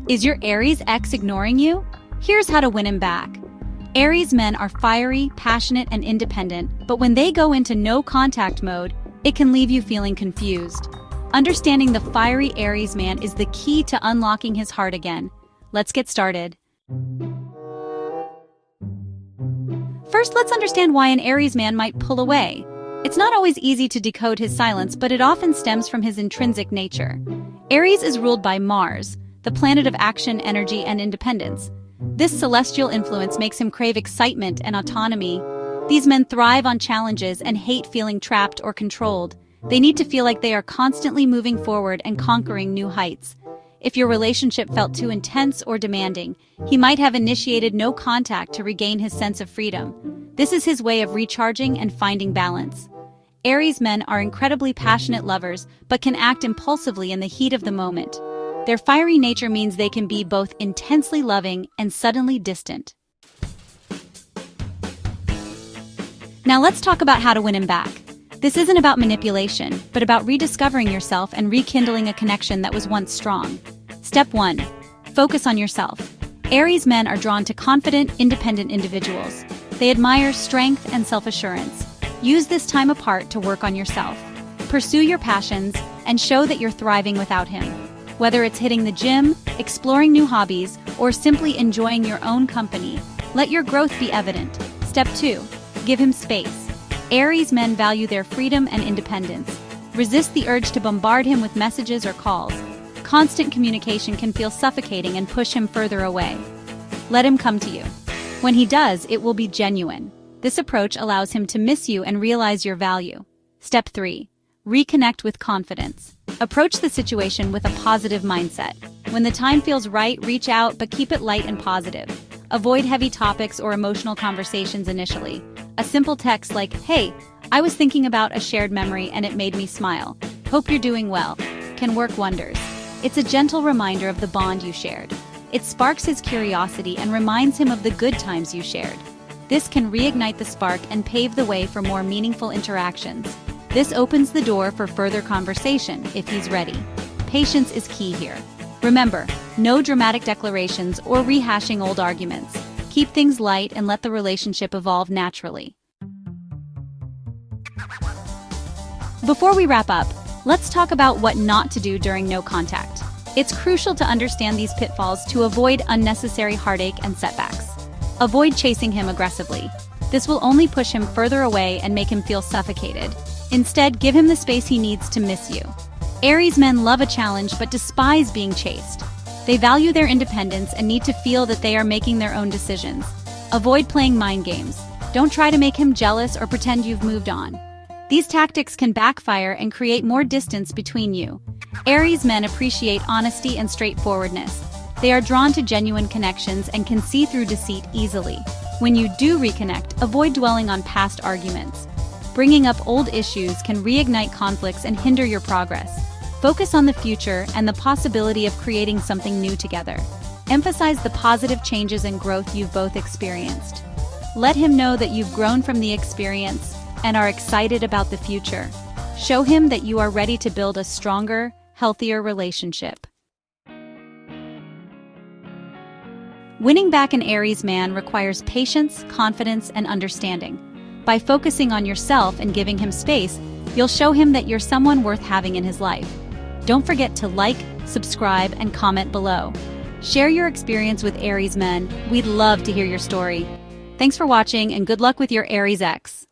Is your Aries ex ignoring you? Here's how to win him back. Aries men are fiery, passionate, and independent, but when they go into no-contact mode, it can leave you feeling confused. Understanding the fiery Aries man is the key to unlocking his heart again. Let's get started. First, let's understand why an Aries man might pull away. It's not always easy to decode his silence, but it often stems from his intrinsic nature. Aries is ruled by Mars, the planet of action, energy, and independence. This celestial influence makes him crave excitement and autonomy. These men thrive on challenges and hate feeling trapped or controlled. They need to feel like they are constantly moving forward and conquering new heights. If your relationship felt too intense or demanding, he might have initiated no contact to regain his sense of freedom. This is his way of recharging and finding balance. Aries men are incredibly passionate lovers, but can act impulsively in the heat of the moment. Their fiery nature means they can be both intensely loving and suddenly distant. Now let's talk about how to win him back. This isn't about manipulation, but about rediscovering yourself and rekindling a connection that was once strong. Step 1. Focus on yourself. Aries men are drawn to confident, independent individuals. They admire strength and self-assurance. Use this time apart to work on yourself. Pursue your passions and show that you're thriving without him. Whether it's hitting the gym, exploring new hobbies, or simply enjoying your own company, let your growth be evident. Step 2. Give him space. Aries men value their freedom and independence. Resist the urge to bombard him with messages or calls. Constant communication can feel suffocating and push him further away. Let him come to you. When he does, it will be genuine. This approach allows him to miss you and realize your value. Step 3. Reconnect with confidence. Approach the situation with a positive mindset. When the time feels right, reach out, but keep it light and positive. Avoid heavy topics or emotional conversations initially. A simple text like, "Hey, I was thinking about a shared memory and it made me smile. Hope you're doing well," can work wonders. It's a gentle reminder of the bond you shared. It sparks his curiosity and reminds him of the good times you shared. This can reignite the spark and pave the way for more meaningful interactions. This opens the door for further conversation if he's ready. Patience is key here. Remember, no dramatic declarations or rehashing old arguments. Keep things light and let the relationship evolve naturally. Before we wrap up, let's talk about what not to do during no contact. It's crucial to understand these pitfalls to avoid unnecessary heartache and setbacks. Avoid chasing him aggressively. This will only push him further away and make him feel suffocated. Instead, give him the space he needs to miss you. Aries men love a challenge but despise being chased. They value their independence and need to feel that they are making their own decisions. Avoid playing mind games. Don't try to make him jealous or pretend you've moved on. These tactics can backfire and create more distance between you. Aries men appreciate honesty and straightforwardness. They are drawn to genuine connections and can see through deceit easily. When you do reconnect, avoid dwelling on past arguments. Bringing up old issues can reignite conflicts and hinder your progress. Focus on the future and the possibility of creating something new together. Emphasize the positive changes and growth you've both experienced. Let him know that you've grown from the experience and are excited about the future. Show him that you are ready to build a stronger, healthier relationship. Winning back an Aries man requires patience, confidence, and understanding. By focusing on yourself and giving him space, you'll show him that you're someone worth having in his life. Don't forget to like, subscribe, and comment below. Share your experience with Aries men. We'd love to hear your story. Thanks for watching and good luck with your Aries ex.